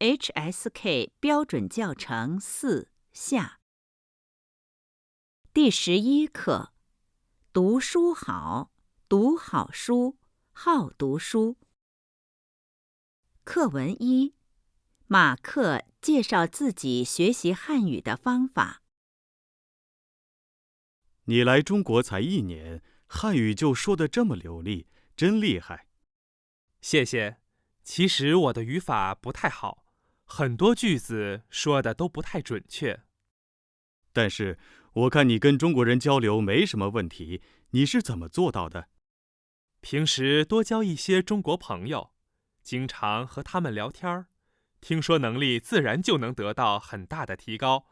HSK 标准教程4下。第11课：读书好，读好书，好读书。课文1：马克介绍自己学习汉语的方法。你来中国才1年，汉语就说得这么流利，真厉害。谢谢。其实我的语法不太好，很多句子说的都不太准确。但是我看你跟中国人交流没什么问题，你是怎么做到的？平时多交一些中国朋友，经常和他们聊天，听说能力自然就能得到很大的提高。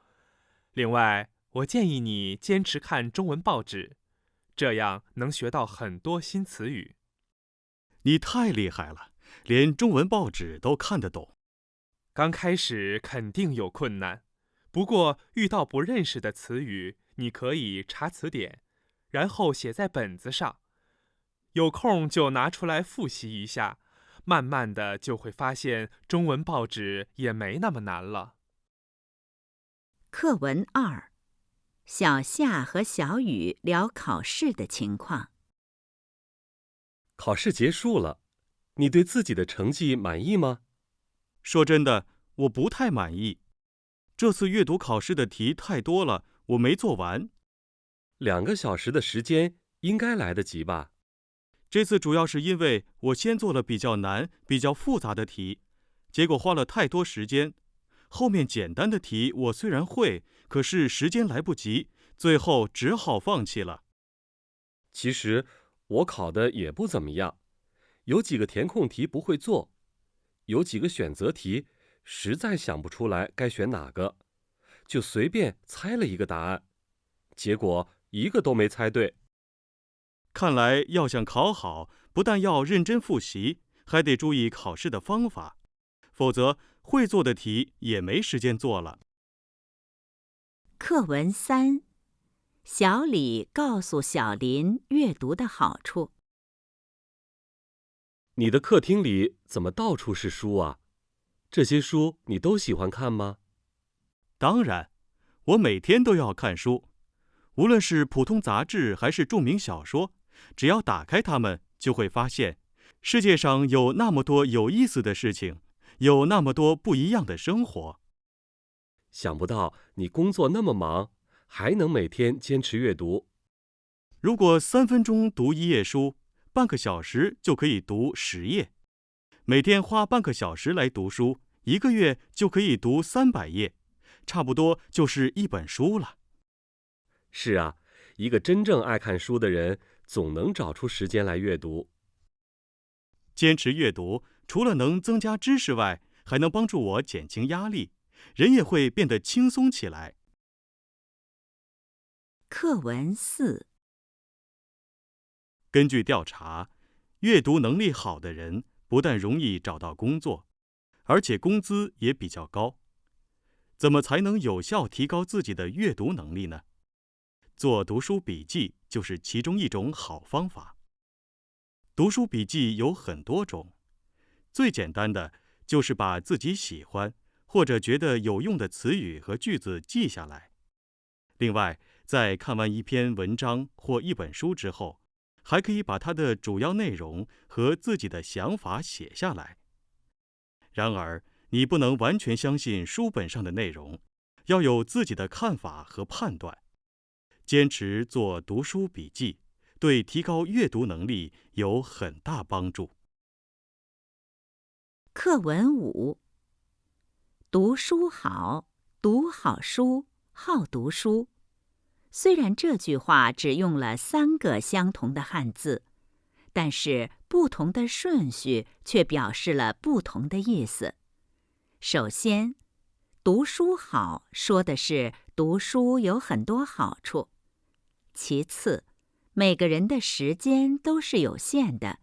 另外，我建议你坚持看中文报纸，这样能学到很多新词语。你太厉害了，连中文报纸都看得懂。刚开始肯定有困难，不过遇到不认识的词语，你可以查词典，然后写在本子上，有空就拿出来复习一下，慢慢的就会发现中文报纸也没那么难了。课文2：小夏和小雨聊考试的情况。考试结束了，你对自己的成绩满意吗？说真的，我不太满意。这次阅读考试的题太多了，我没做完。2个小时的时间应该来得及吧？这次主要是因为我先做了比较难、比较复杂的题，结果花了太多时间。后面简单的题我虽然会，可是时间来不及，最后只好放弃了。其实我考的也不怎么样，有几个填空题不会做，有几个选择题实在想不出来该选哪个，就随便猜了一个答案，结果一个都没猜对。看来要想考好，不但要认真复习，还得注意考试的方法，否则会做的题也没时间做了。课文3：小李告诉小林阅读的好处。你的客厅里怎么到处是书啊？这些书你都喜欢看吗？当然，我每天都要看书，无论是普通杂志还是著名小说，只要打开它们，就会发现世界上有那么多有意思的事情，有那么多不一样的生活。想不到你工作那么忙，还能每天坚持阅读。如果3分钟读1页书，半个小时就可以读10页。每天花半个小时来读书，1个月就可以读300页，差不多就是一本书了。是啊，一个真正爱看书的人，总能找出时间来阅读。坚持阅读，除了能增加知识外，还能帮助我减轻压力，人也会变得轻松起来。课文4：根据调查，阅读能力好的人不但容易找到工作，而且工资也比较高。怎么才能有效提高自己的阅读能力呢？做读书笔记就是其中一种好方法。读书笔记有很多种，最简单的就是把自己喜欢或者觉得有用的词语和句子记下来。另外，在看完一篇文章或一本书之后，还可以把它的主要内容和自己的想法写下来。然而，你不能完全相信书本上的内容，要有自己的看法和判断。坚持做读书笔记，对提高阅读能力有很大帮助。课文5：读书好，读好书，好读书。虽然这句话只用了3个相同的汉字，但是不同的顺序却表示了不同的意思。首先，读书好说的是读书有很多好处。其次，每个人的时间都是有限的，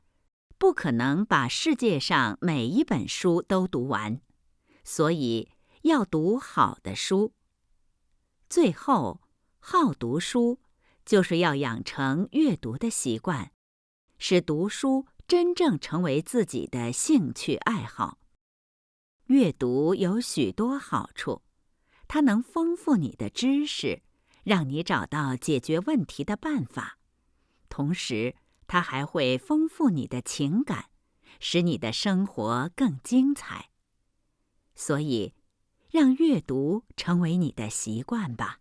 不可能把世界上每一本书都读完，所以要读好的书。最后，好读书就是要养成阅读的习惯，使读书真正成为自己的兴趣爱好。阅读有许多好处，它能丰富你的知识，让你找到解决问题的办法。同时，它还会丰富你的情感，使你的生活更精彩。所以，让阅读成为你的习惯吧。